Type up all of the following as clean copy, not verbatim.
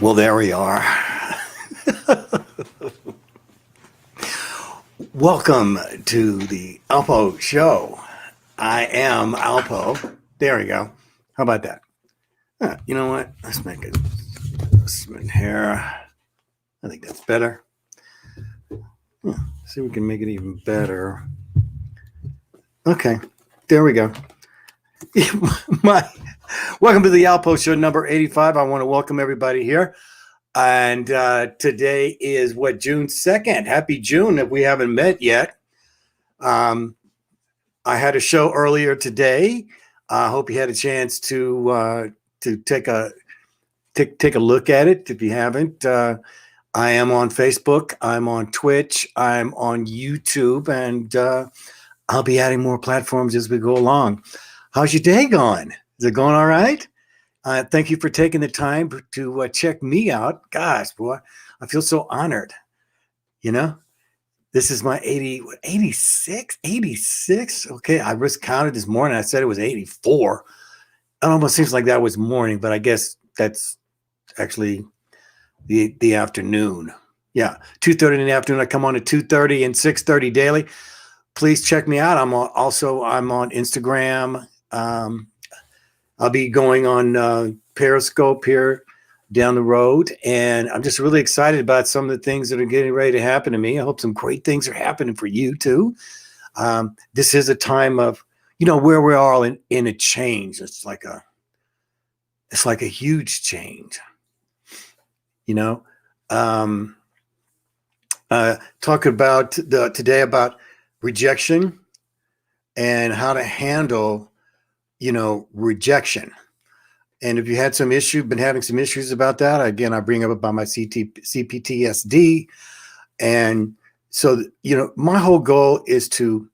Well, there we are. Welcome to the ALPOUGH show. I am ALPOUGH. There we go. How about that? You know what? Let's make it smooth hair. I think that's better. See if we can make it even better. Okay, there we go. Welcome to the ALPOUGH show number 85. I want to welcome everybody here. And today is June 2nd. Happy June if we haven't met yet. I had a show earlier today. I hope you had a chance to take a look at it if you haven't. I am on Facebook. I'm on Twitch. I'm on YouTube, and I'll be adding more platforms as we go along. How's your day going? Is it going all right? Thank you for taking the time to check me out. Gosh, boy, I feel so honored. You know, this is my 86. Okay, I just counted this morning. I said it was 84. It almost seems like that was morning, but I guess that's actually the afternoon. Yeah, 2:30 in the afternoon. I come on at 2:30 and 6:30 daily. Please check me out. I'm on Instagram. I'll be going on Periscope here down the road, and I'm just really excited about some of the things that are getting ready to happen to me. I hope some great things are happening for you too. This is a time of, where we're all in a change. It's like a huge change. Talk about today about rejection and how to handle rejection. And if you had been having some issues about that, again, I bring up about my CPTSD. And so, my whole goal is to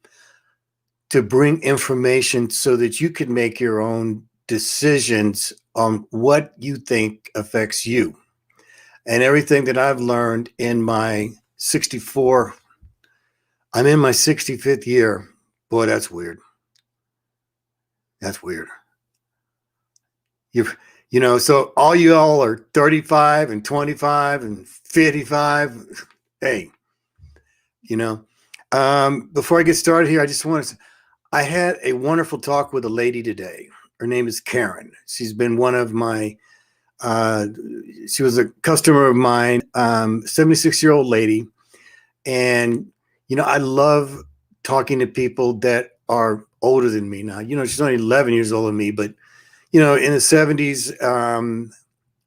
bring information so that you can make your own decisions on what you think affects you. And everything that I've learned in my 64, I'm in my 65th year. Boy, that's weird. That's weird. So all you all are 35 and 25 and 55. Hey, before I get started here, I just want to say, I had a wonderful talk with a lady today. Her name is Karen. She's been one of my, she was a customer of mine, 76-year-old lady. And, I love talking to people that are older than me now. She's only 11 years older than me, but, in the 70s,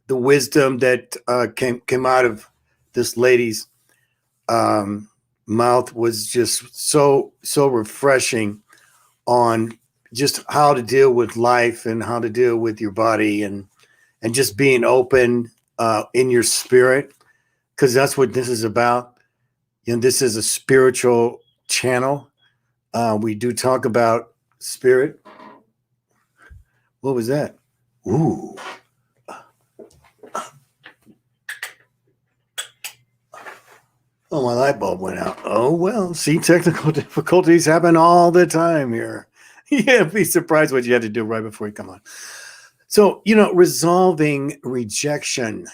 the wisdom that came out of this lady's mouth was just so refreshing on just how to deal with life and how to deal with your body and just being open in your spirit, because that's what this is about. This is a spiritual channel. We do talk about spirit. What was that? Ooh. Oh, my light bulb went out. Oh, well, see, technical difficulties happen all the time here. Yeah, be surprised what you had to do right before you come on. So, resolving rejection,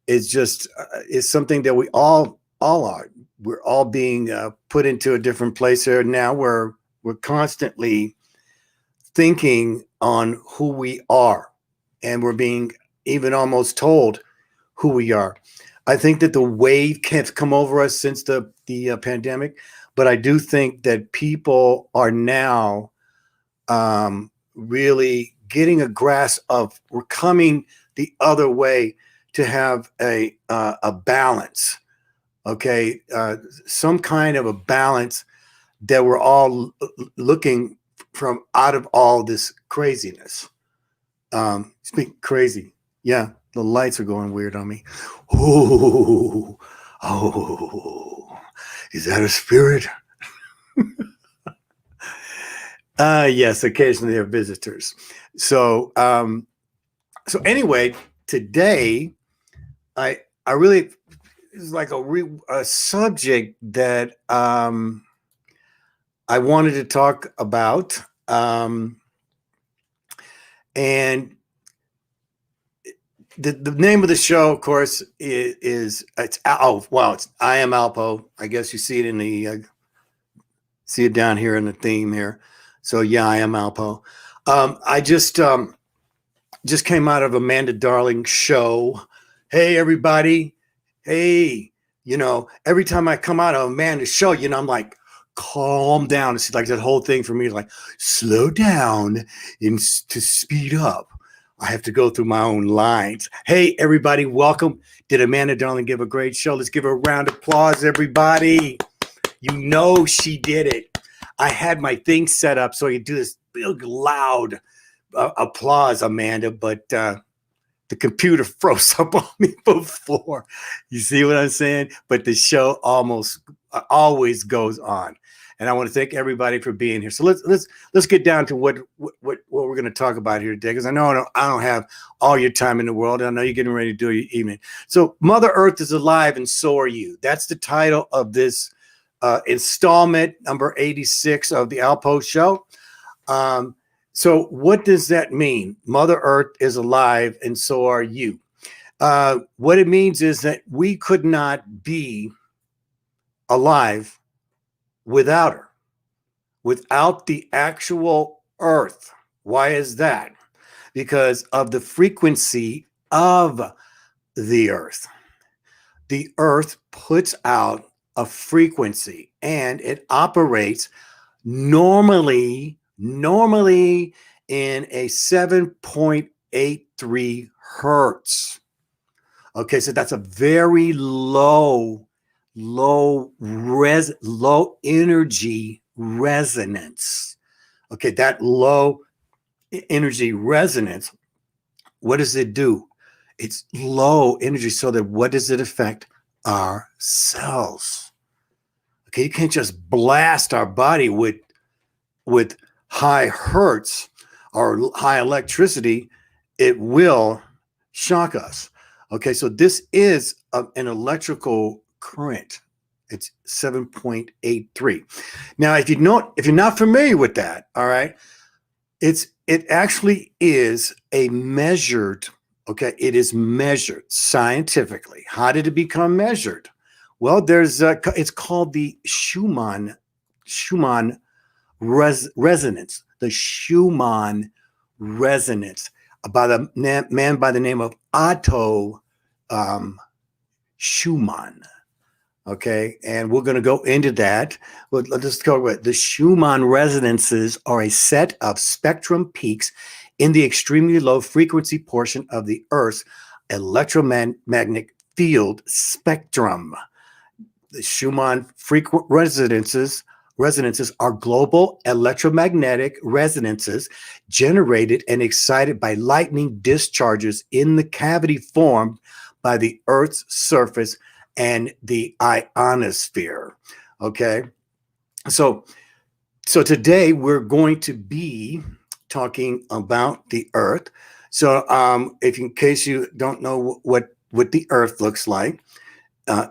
is just is something that we all are. We're all being put into a different place here now, where we're constantly thinking on who we are, and we're being even almost told who we are. I think that the wave can't come over us since the pandemic, but I do think that people are now really getting a grasp of we're coming the other way to have a balance. Okay, some kind of a balance that we're all looking from out of all this craziness. Speak crazy. Yeah, the lights are going weird on me. Oh, is that a spirit? Yes, occasionally they're visitors. So anyway, today I really, it's like a subject that I wanted to talk about, and the name of the show, of course, is it's I am ALPOUGH. I guess you see it in the see it down here in the theme here. So yeah, I am ALPOUGH. I just came out of Amanda Darling's show. Hey everybody, hey, every time I come out of Amanda's show, I'm like, calm down. It's like that whole thing for me is like, slow down and to speed up. I have to go through my own lines. Hey, everybody, welcome. Did Amanda Darling give a great show? Let's give her a round of applause, everybody. She did it. I had my thing set up so you do this big, loud applause, Amanda, but the computer froze up on me before. You see what I'm saying? But the show always goes on. And I want to thank everybody for being here. So let's get down to what we're going to talk about here today, because I know I don't have all your time in the world. I know you're getting ready to do your evening. So Mother Earth is alive, and so are you. That's the title of this installment number 86 of the ALPOUGH show. So what does that mean? Mother Earth is alive, and so are you. What it means is that we could not be alive without her, without the actual Earth. Why is that? Because of the frequency of the Earth. The Earth puts out a frequency, and it operates normally in a 7.83 hertz. Okay, so that's a very low energy resonance. Okay, that low energy resonance, what does it do? It's low energy, so that what does it affect? Our cells. Okay, you can't just blast our body with high hertz or high electricity. It will shock us. Okay, so this is an electrical current. It's 7.83. Now, if you're not familiar with that, all right, it actually is a measured. Okay, it is measured scientifically. How did it become measured? Well, it's called the Schumann resonance. The Schumann resonance by the man by the name of Otto Schumann. Okay, and we're going to go into that. Well, let's go with the Schumann resonances are a set of spectrum peaks in the extremely low frequency portion of the Earth's electromagnetic field spectrum. The Schumann frequent resonances are global electromagnetic resonances generated and excited by lightning discharges in the cavity formed by the Earth's surface and the ionosphere. Okay, so today we're going to be talking about the Earth. So if in case you don't know what the Earth looks like,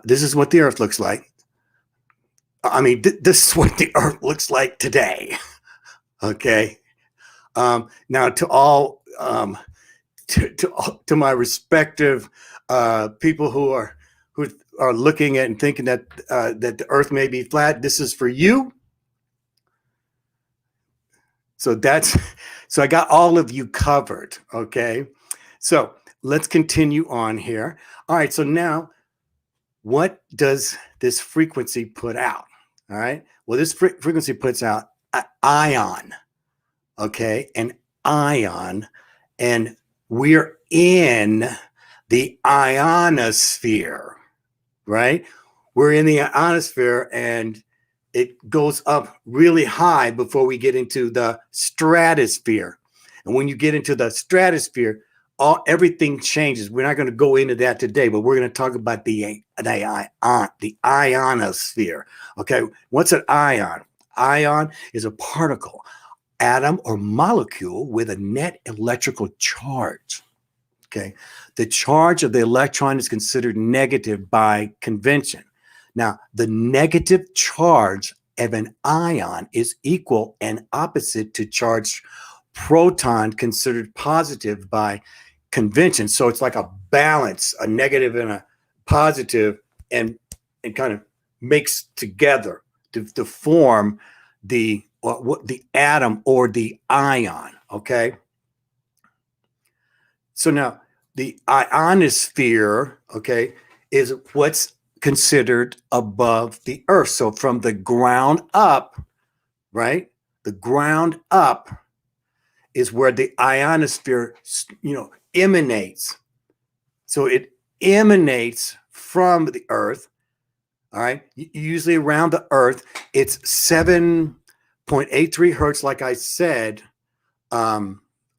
this is what the Earth looks like. I mean, this is what the Earth looks like today. Okay. Now, to all to my respective people who are looking at and thinking that the Earth may be flat, this is for you. So I got all of you covered. Okay. So let's continue on here. All right. So now, what does this frequency put out? All right. Well, this frequency puts out an ion. Okay. An ion. And we're in the ionosphere, right? We're in the ionosphere, and it goes up really high before we get into the stratosphere. And when you get into the stratosphere, everything changes. We're not going to go into that today, but we're going to talk about the ionosphere. Okay, what's an ion? Ion is a particle, atom, or molecule with a net electrical charge. Okay, the charge of the electron is considered negative by convention. Now, the negative charge of an ion is equal and opposite to charged proton, considered positive by convention. So it's like a balance, a negative and a positive, and kind of makes together to form the atom or the ion. Okay. So now the ionosphere, okay, is what's considered above the earth. So from the ground up, right? The ground up is where the ionosphere, emanates. So it emanates from the earth. All right. Usually around the earth, it's 7.83 hertz, like I said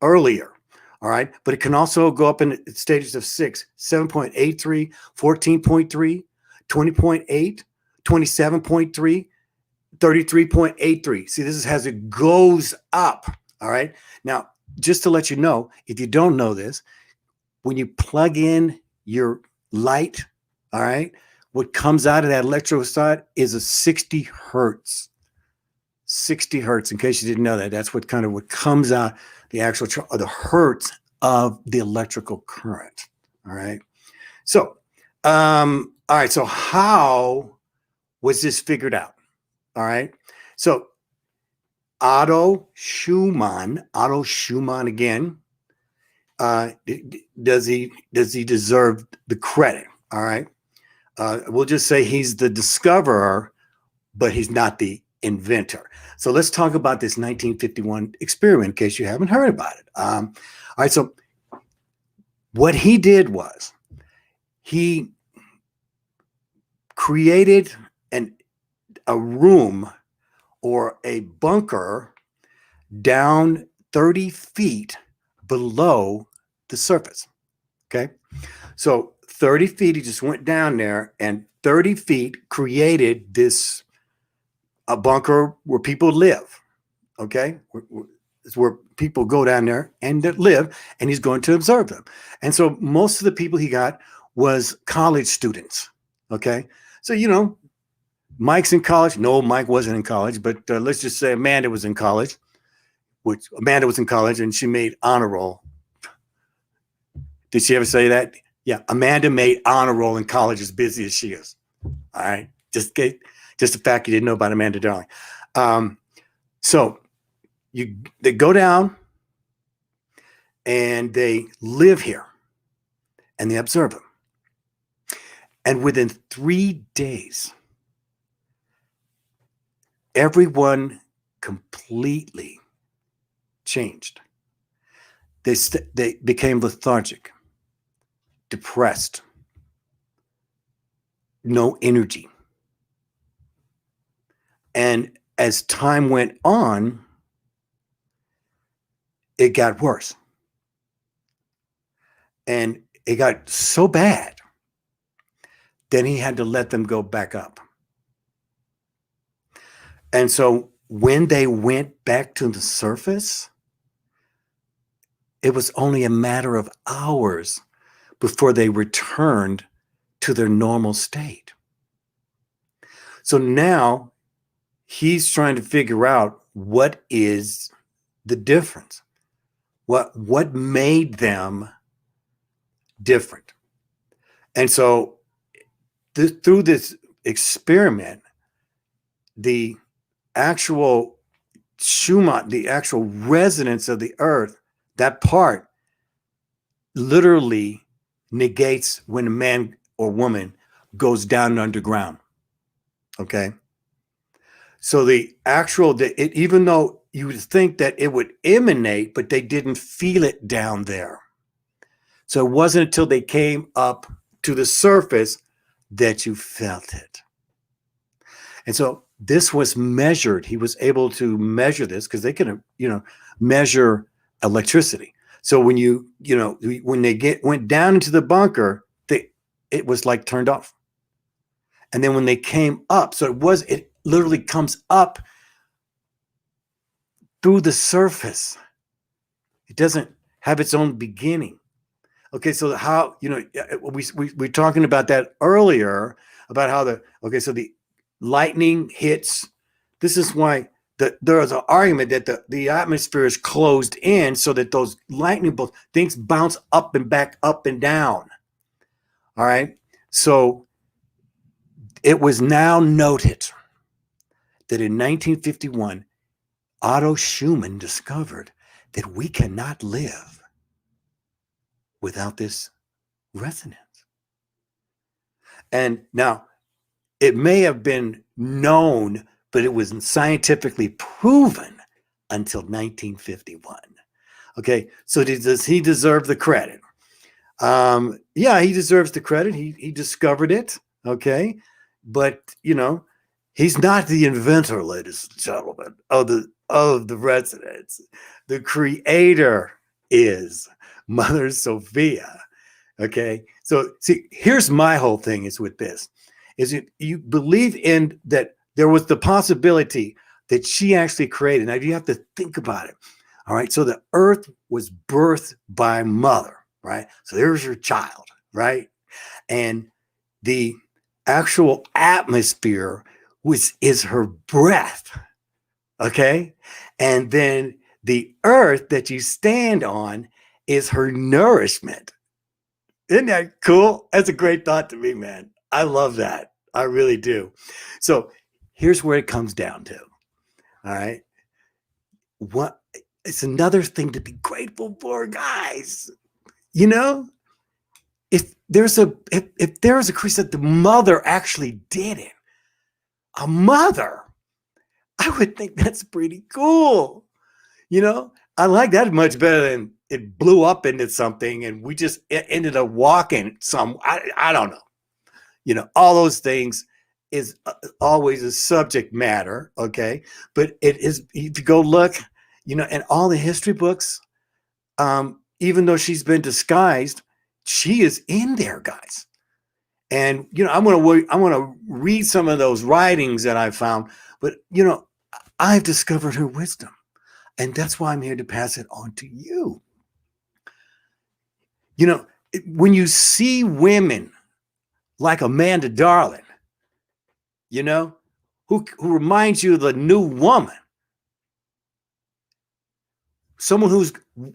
earlier. All right. But it can also go up in stages of 6, 7.83, 14.3, 20.8, 27.3, 33.83. See, this is as it goes up. All right. Now, just to let you know, if you don't know this, when you plug in your light, all right, what comes out of that electrode side is a 60 hertz. 60 hertz, in case you didn't know that. That's what comes out, the actual the hertz of the electrical current. All right. So, all right. So how was this figured out? All right. So Otto Schumann again, does he deserve the credit? All right. We'll just say he's the discoverer, but he's not the inventor. So let's talk about this 1951 experiment in case you haven't heard about it. All right. So what he did was he created a room or a bunker down 30 feet below the surface. Okay. So 30 feet, he just went down there, and 30 feet created a bunker where people live. Okay. It's where people go down there and live, and he's going to observe them. And so most of the people he got was college students. Okay. So, Mike's in college. No, Mike wasn't in college, but let's just say Amanda was in college, and she made honor roll. Did she ever say that? Yeah. Amanda made honor roll in college, as busy as she is. All right. Just the fact you didn't know about Amanda Darling. So they go down and they live here and they observe him. And within 3 days, everyone completely changed. They became lethargic, depressed, no energy. And as time went on, it got worse. And it got so bad, then he had to let them go back up. And so when they went back to the surface, it was only a matter of hours before they returned to their normal state. So now he's trying to figure out what is the difference. What made them different? And so through this experiment, the actual SCHUMAN, the actual resonance of the earth, that part literally negates when a man or woman goes down underground. Okay. So even though you would think that it would emanate, but they didn't feel it down there. So it wasn't until they came up to the surface that you felt it. And so this was measured. He was able to measure this because they can, measure electricity. So when when they went down into the bunker, it was like turned off. And then when they came up, it literally comes up through the surface. It doesn't have its own beginning. Okay, so how, we're talking about that earlier, about how so the lightning hits. This is why there's an argument that the atmosphere is closed in so that those lightning bolts, things bounce up and back, up and down. All right. So it was now noted that in 1951, Otto Schumann discovered that we cannot live without this resonance. And now it may have been known, but it wasn't scientifically proven until 1951. Okay, so does he deserve the credit? Yeah, he deserves the credit. He discovered it. Okay, but he's not the inventor, ladies and gentlemen, of the resonance. The creator is Mother Sophia. Okay, so see, here's my whole thing is with this, is you believe in that there was the possibility that she actually created. Now you have to think about it. All right, so the earth was birthed by mother, right? So there's your child, right? And the actual atmosphere is her breath, okay? And then the earth that you stand on is her nourishment. Isn't that cool? That's a great thought to me, man. I love that. I really do. So here's where it comes down to. All right. It's another thing to be grateful for, guys. If there's a crease that the mother actually did it, a mother, I would think that's pretty cool. I like that much better than it blew up into something and we just ended up walking I don't know. All those things is always a subject matter, okay? But it is, if you go look, in all the history books, even though she's been disguised, she is in there, guys. And, I'm going to read some of those writings that I found, but, I've discovered her wisdom. And that's why I'm here to pass it on to you. When you see women like Amanda Darling, who reminds you of the new woman, someone who's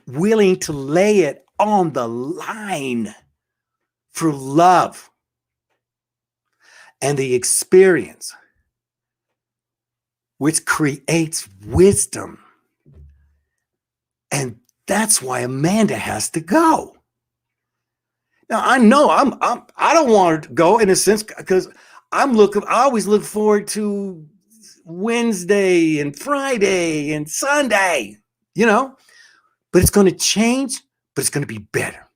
willing to lay it on the line for love and the experience, which creates wisdom. And that's why Amanda has to go. Now I know I don't want her to go in a sense because I always look forward to Wednesday and Friday and Sunday, but it's going to change, but it's going to be better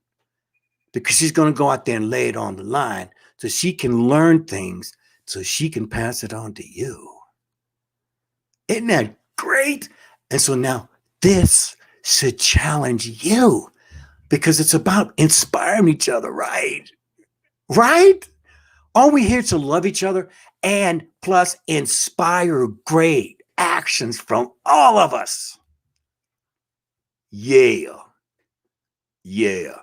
because she's going to go out there and lay it on the line so she can learn things so she can pass it on to you. Isn't that great? And so now this should challenge you because it's about inspiring each other, right? Right? Are we here to love each other and plus inspire great actions from all of us? Yeah. Yeah.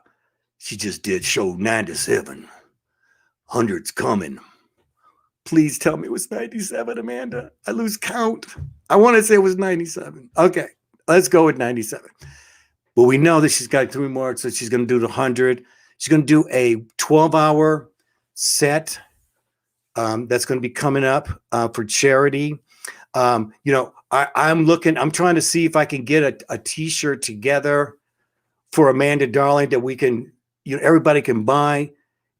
She just did show 97. 100's coming. Please tell me it was 97, Amanda. I lose count. I want to say it was 97. Okay, let's go with 97. Well, we know that she's got 3 more, so she's going to do the 100. She's going to do a 12-hour set that's going to be coming up for charity. I'm trying to see if I can get a t-shirt together for Amanda Darling that we can, everybody can buy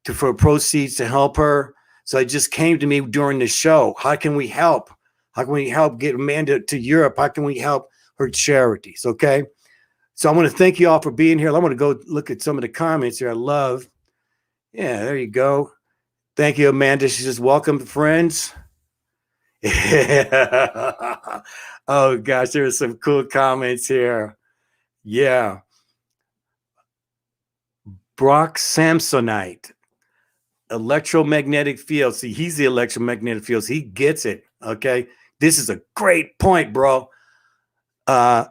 for proceeds to help her. So it just came to me during the show. How can we help? How can we help get Amanda to Europe? How can we help her charities? Okay. So I want to thank you all for being here. I want to go look at some of the comments here. I love. Yeah, there you go. Thank you, Amanda. She says, welcome, friends. Oh, gosh, there's some cool comments here. Yeah. Brock Samsonite. Electromagnetic field. See, he's the electromagnetic fields. He gets it. Okay. This is a great point, bro.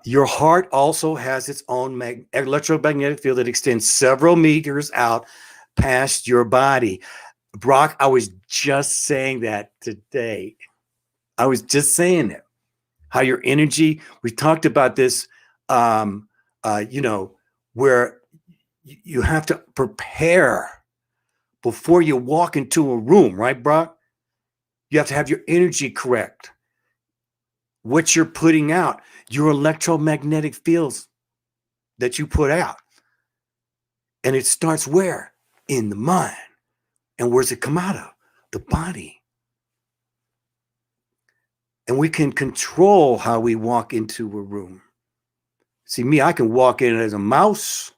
Your heart also has its own electromagnetic field that extends several meters out past your body. Brock, I was just saying that today. I was just saying it. how your energy, we talked about this, where you have to prepare before you walk into a room, right, Brock? You have to have your energy correct. What you're putting out, your electromagnetic fields that you put out. And it starts where? In the mind. And where's it come out of? The body. And we can control how we walk into a room. See, me, I can walk in as a mouse,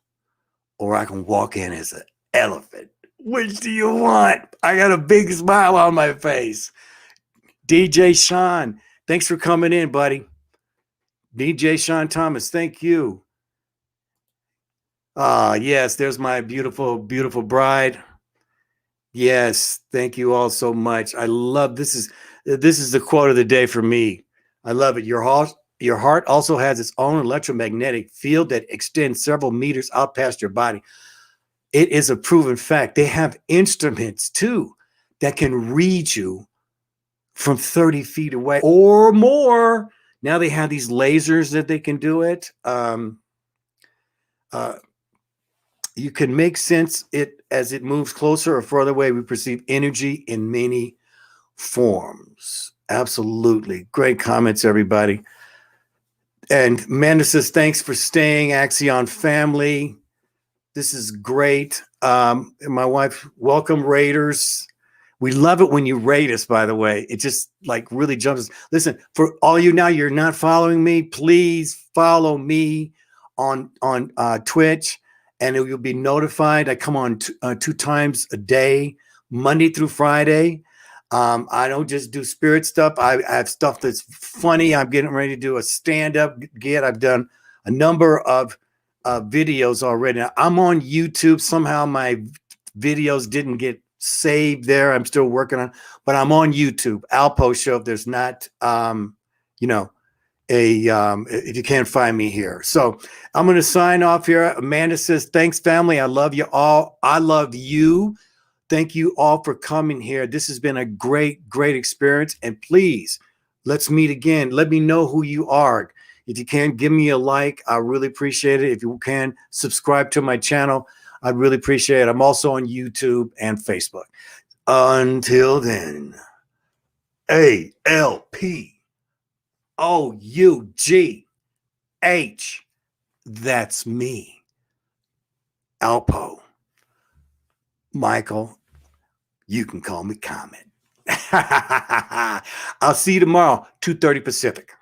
or I can walk in as an elephant. Which do you want? I got a big smile on my face. DJ Sean, thanks for coming in, buddy. DJ Sean Thomas, thank you. Yes, there's my beautiful, beautiful bride. Yes, thank you all so much. I love this is the quote of the day for me. I love it. Your heart also has its own electromagnetic field that extends several meters out past your body. It is a proven fact. They have instruments too that can read you from 30 feet away or more. Now they have these lasers that they can do it. You can make sense it as it moves closer or further away. We perceive energy in many forms. Absolutely. Great comments, everybody. And Amanda says, thanks for staying, Axion family. This is great. My wife, welcome, Raiders. We love it when you rate us, by the way. It just like really jumps. Listen, for all you now, you're not following me, please follow me on Twitch, and you'll be notified. I come on 2 times a day, Monday through Friday. I don't just do spirit stuff. I have stuff that's funny. I'm getting ready to do a stand-up gig. I've done a number of videos already. Now, I'm on YouTube. Somehow my videos didn't get saved there. I'm still working on, but I'm on YouTube. ALPOUGH Show. If there's not, if you can't find me here. So I'm going to sign off here. Amanda says, thanks, family. I love you all. I love you. Thank you all for coming here. This has been a great, great experience. And please, let's meet again. Let me know who you are. If you can, give me a like. I really appreciate it. If you can, subscribe to my channel. I'd really appreciate it. I'm also on YouTube and Facebook. Until then, ALPOUGH. That's me. ALPOUGH. Michael, you can call me Comment. I'll see you tomorrow, 2:30 Pacific.